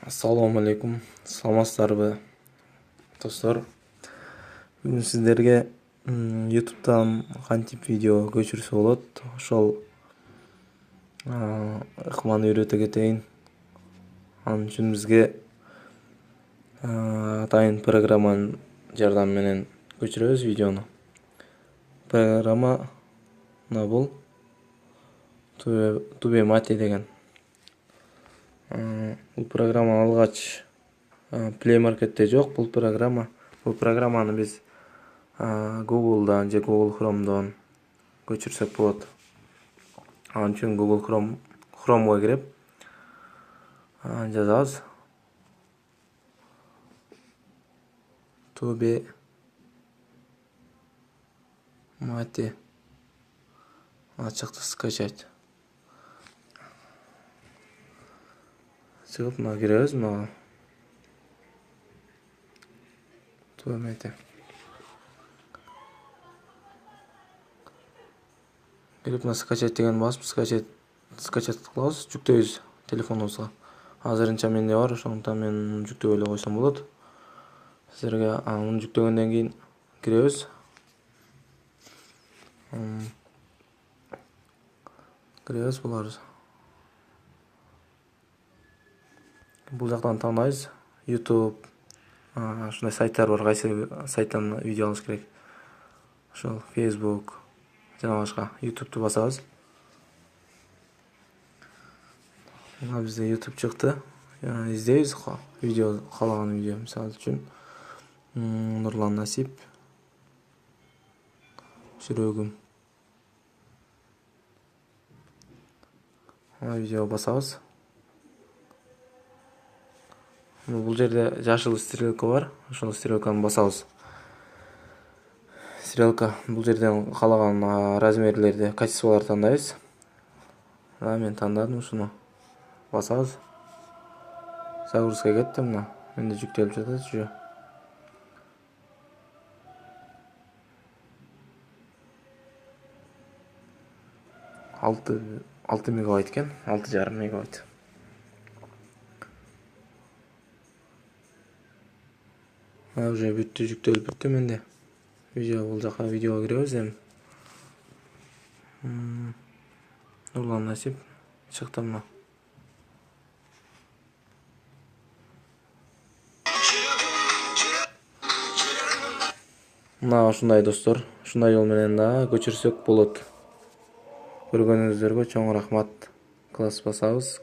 Assalamu алейкум. Саламатсыздарбы, достор? Бүгүн сиздерге YouTube'дан кантип видео көчүрсө болот, ошол ыкманы үйрөтө кетейин. Анын үчүн бизге атайын программанын жардамы менен көчүрөбүз видеону. Программа бул Tubemate деген. Бул программа алгач Play Market'те жок бул программа. Бул программаны биз Google'дан же Google Chrome'дон көчүрсөк болот. Анын үчүн Google Chrome'го кирип жазабыз. Tubemate ачыкты скачать. Чыгып мына киребиз, мына Tubemate. Кирип мына скачать деген басып, скачать кылабыз, жүктөйбүз телефонубузга. Азырынча менде бар, ошондуктан мен жүктөп эле койсом болот. Силерге муну жүктөгөндөн кийин киребиз. Бул жактан тандайбыз. YouTube, ушундай сайттар бар, кайсы сайттан видео алыш керек. Ошол Facebook жана башка. YouTube'ду басабыз. Мына бизде YouTube чыкты. Издейбиз видео, каалаган видео. Мисалы үчүн Нурлан Насип, жүрөгүм. Видео басабыз. Бул жерде жашыл стрелка бар. Ошол стрелканы басабыз. Стрелка бул жерден каалаган размерлерди, качестволорду тандайбыз. Мен тандадым ушуну. Басабыз. Загрузка кетти мына. Менде жүктөлүп жатат уже. 6 мегабайт экен, 6,5 мегабайт. Уже бүттү, жүктөлүп бүттү менде. Видео бул жака видеого киребиз эми. Нурлан Насип чыкты мына. Мына ушундай достор, ушундай жол менен да көчүрсөк болот. Көргөнүңүздөргө чоң рахмат. Класс басабыз.